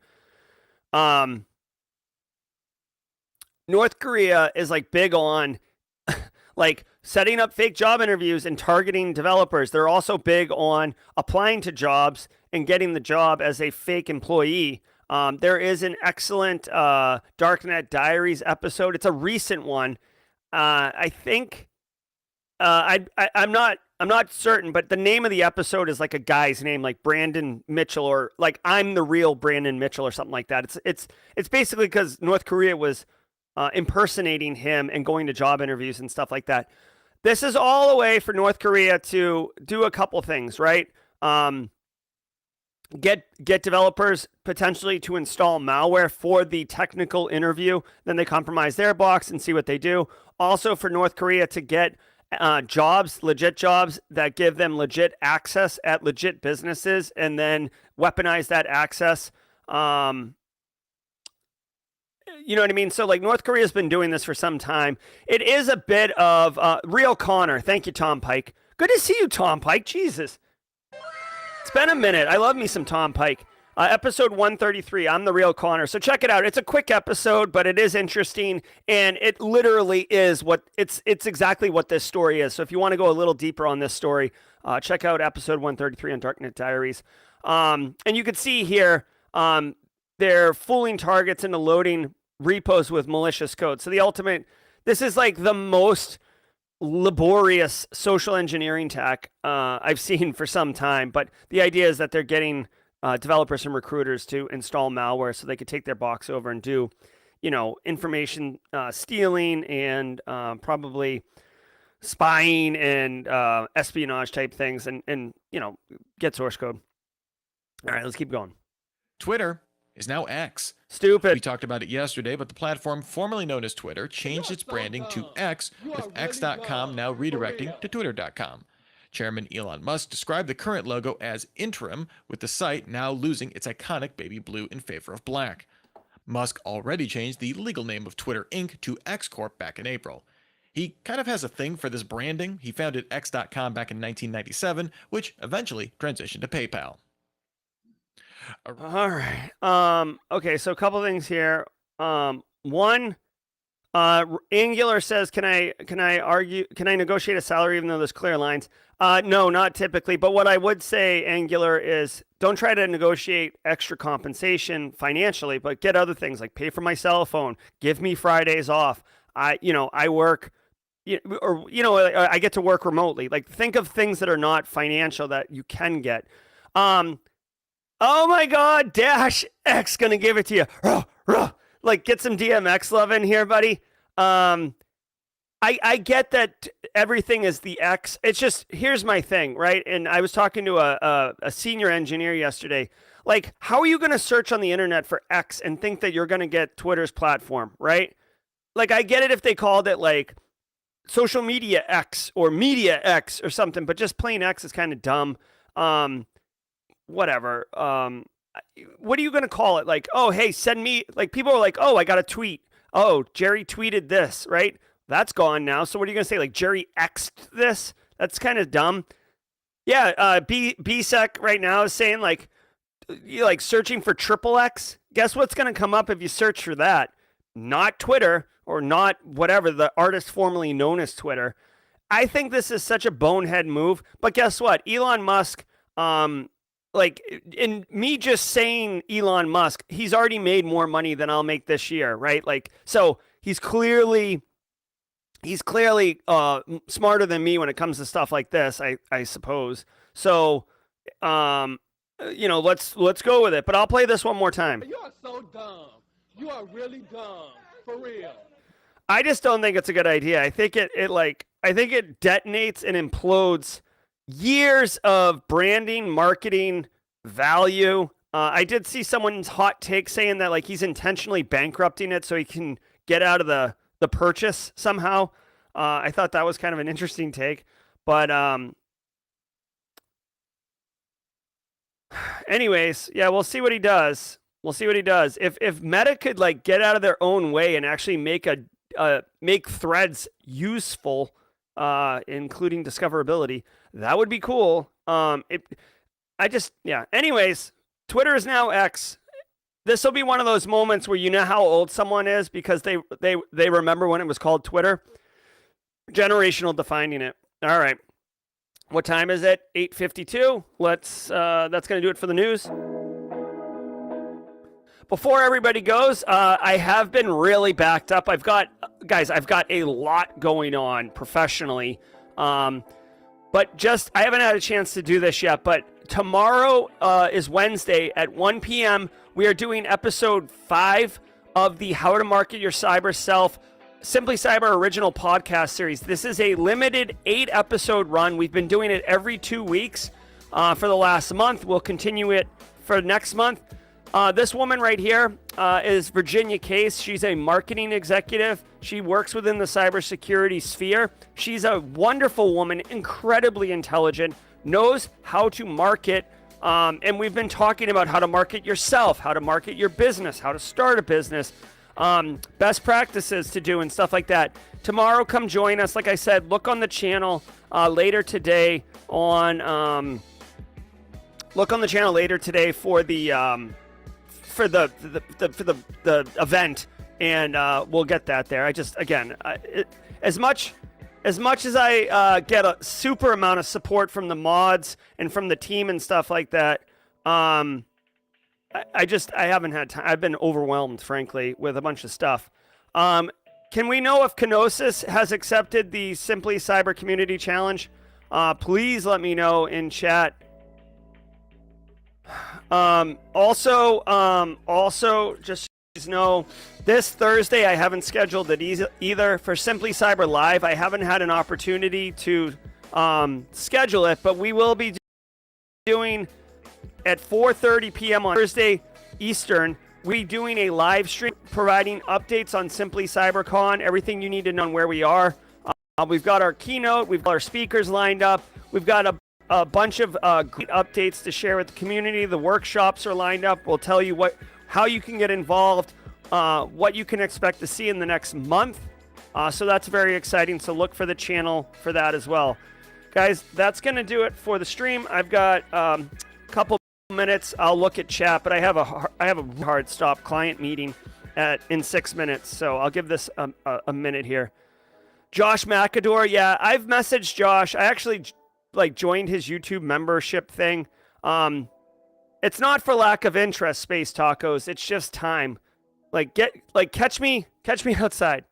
North Korea is like big on like setting up fake job interviews and targeting developers. They're also big on applying to jobs and getting the job as a fake employee. There is an excellent Darknet Diaries episode. It's a recent one. I think I'm not certain, but the name of the episode is like a guy's name, like Brandon Mitchell, or like I'm the real Brandon Mitchell, or something like that. It's basically because North Korea was impersonating him and going to job interviews and stuff like that. This is all a way for North Korea to do a couple things, right? Get developers potentially to install malware for the technical interview. Then they compromise their box and see what they do. Also for North Korea to get jobs, legit jobs that give them legit access at legit businesses, and then weaponize that access. You know what I mean? So like North Korea's been doing this for some time. It is a bit of Real Connor. Thank you, Tom Pike. Good to see you, Tom Pike. Jesus. It's been a minute. I love me some Tom Pike. Episode 133, I'm the Real Connor. So check it out. It's a quick episode, but it is interesting, and it literally is it's exactly what this story is. So if you want to go a little deeper on this story, check out episode 133 on Darknet Diaries. And you can see here, they're fooling targets into loading repos with malicious code. So this is like the most laborious social engineering tech I've seen for some time. But the idea is that they're getting developers and recruiters to install malware so they could take their box over and do, information stealing and probably spying and espionage type things and get source code. All right, let's keep going. Twitter is now X. Stupid. We talked about it yesterday, but the platform formerly known as Twitter changed its branding to X, with X.com now redirecting to Twitter.com. Chairman Elon Musk described the current logo as interim, with the site now losing its iconic baby blue in favor of black. Musk already changed the legal name of Twitter Inc. to X Corp back in April. He kind of has a thing for this branding. He founded X.com back in 1997, which eventually transitioned to PayPal. All right. Okay, so a couple things here. One, Angular says, can I negotiate a salary even though there's clear lines? No, not typically. But what I would say, Angular, is don't try to negotiate extra compensation financially, but get other things like pay for my cell phone, give me Fridays off. I work, I get to work remotely. Like, think of things that are not financial that you can get. Oh my God, Dash X gonna give it to you. Like, get some DMX love in here, buddy. I get that everything is the X. It's just, here's my thing, right? And I was talking to a senior engineer yesterday. Like, how are you gonna search on the internet for X and think that you're gonna get Twitter's platform, right? Like, I get it if they called it like social media X or media X or something, but just plain X is kind of dumb. Whatever. What are you going to call it? Like, oh, hey, send me, like, people are like, oh, I got a tweet. Oh, Jerry tweeted this, right? That's gone now. So what are you going to say? Like, Jerry X'd this? That's kind of dumb. Yeah, BSEC right now is saying, like, you like searching for triple X. Guess what's going to come up if you search for that? Not Twitter or not whatever, the artist formerly known as Twitter. I think this is such a bonehead move. But guess what? Elon Musk, like, in me just saying Elon Musk, he's already made more money than I'll make this year, right? Like, so he's clearly smarter than me when it comes to stuff like this, I suppose. So, let's go with it. But I'll play this one more time. You are so dumb. You are really dumb. For real. I just don't think it's a good idea. I think it detonates and implodes years of branding, marketing, value. I did see someone's hot take saying that, like, he's intentionally bankrupting it so he can get out of the purchase somehow. I thought that was kind of an interesting take. But anyways, yeah, we'll see what he does. If Meta could, like, get out of their own way and actually make threads useful, including discoverability, that would be cool. Anyways, Twitter is now X. This will be one of those moments where you know how old someone is because they remember when it was called Twitter. Generational defining it. All right. What time is it? 8:52. That's going to do it for the news. Before everybody goes, I have been really backed up. I've got a lot going on professionally. But I haven't had a chance to do this yet. But tomorrow is Wednesday at 1 p.m. We are doing episode 5 of the How to Market Your Cyber Self Simply Cyber original podcast series. This is a limited 8-episode run. We've been doing it every 2 weeks for the last month. We'll continue it for next month. This woman right here is Virginia Case. She's a marketing executive. She works within the cybersecurity sphere. She's a wonderful woman, incredibly intelligent, knows how to market. And we've been talking about how to market yourself, how to market your business, how to start a business, best practices to do and stuff like that. Tomorrow, come join us. Like I said, look on the channel later today on for the the event, and we'll get that there. As much as I get a super amount of support from the mods and from the team and stuff like that, I haven't had time. I've been overwhelmed, frankly, with a bunch of stuff. Can we know if Kenosis has accepted the Simply Cyber Community Challenge? Please let me know in chat. Also, just so you know, this Thursday I haven't scheduled it either for Simply Cyber Live. I haven't had an opportunity to schedule it, but we will be doing at 4:30 p.m. on Thursday Eastern. We're doing a live stream providing updates on Simply CyberCon, everything you need to know on where we are. We've got our keynote, we've got our speakers lined up, we've got a bunch of great updates to share with the community. The workshops are lined up. We'll tell you how you can get involved, what you can expect to see in the next month. So that's very exciting. So look for the channel for that as well. Guys, that's going to do it for the stream. I've got a couple minutes. I'll look at chat, but I have a hard stop client meeting in 6 minutes. So I'll give this a minute here. Josh McAdore. Yeah, I've messaged Josh. I actually joined his YouTube membership thing. It's not for lack of interest, Space Tacos. It's just time. Catch me outside. Catch me outside.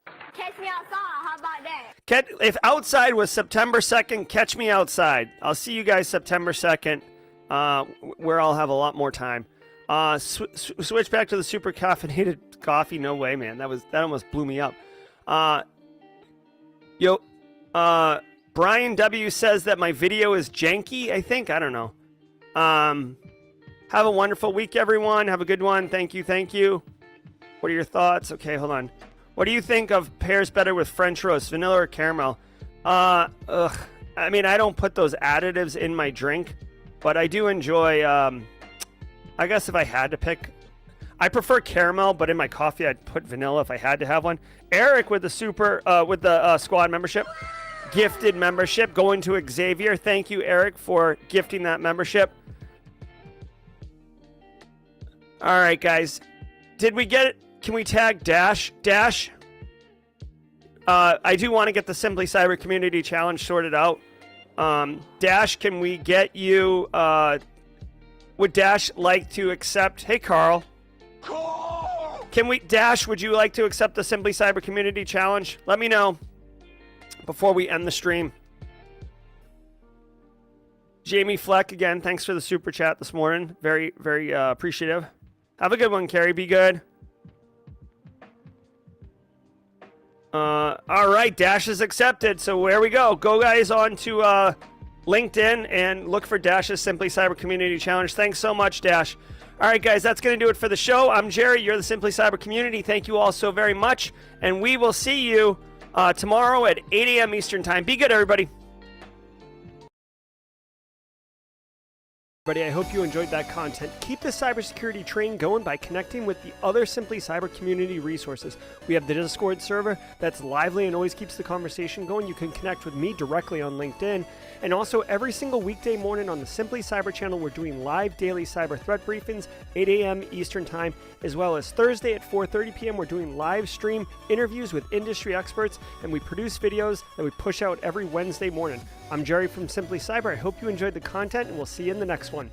How about that? If outside was September 2nd, catch me outside. I'll see you guys September 2nd, where I'll have a lot more time. Switch back to the super caffeinated coffee. No way, man. That almost blew me up. Brian W. says that my video is janky, I think. I don't know. Have a wonderful week, everyone. Have a good one. Thank you. What are your thoughts? Okay, hold on. What do you think of pairs better with French roast, vanilla or caramel? I mean, I don't put those additives in my drink, but I do enjoy, I guess if I had to pick, I prefer caramel, but in my coffee I'd put vanilla if I had to have one. Eric with the squad membership, gifted membership, going to Xavier. Thank you, Eric, for gifting that membership. All right, guys. Did we get it? Can we tag Dash? Dash? I do want to get the Simply Cyber Community Challenge sorted out. Dash, can we get you... would Dash like to accept... Hey, Carl. Can we... Dash, would you like to accept the Simply Cyber Community Challenge? Let me know before we end the stream. Jamie Fleck, again, thanks for the super chat this morning. Very, very appreciative. Have a good one, Carrie. Be good. All right, Dash is accepted. So where we go? Go, guys, on to LinkedIn and look for Dash's Simply Cyber Community Challenge. Thanks so much, Dash. All right, guys, that's going to do it for the show. I'm Jerry. You're the Simply Cyber Community. Thank you all so very much. And we will see you tomorrow at 8 a.m. Eastern Time. Be good, everybody. I hope you enjoyed that content. Keep the cybersecurity train going by connecting with the other Simply Cyber community resources. We have the Discord server that's lively and always keeps the conversation going. You can connect with me directly on LinkedIn. And also every single weekday morning on the Simply Cyber channel, we're doing live daily cyber threat briefings, 8 a.m. Eastern Time, as well as Thursday at 4:30 p.m. We're doing live stream interviews with industry experts, and we produce videos that we push out every Wednesday morning. I'm Jerry from Simply Cyber. I hope you enjoyed the content, and we'll see you in the next one.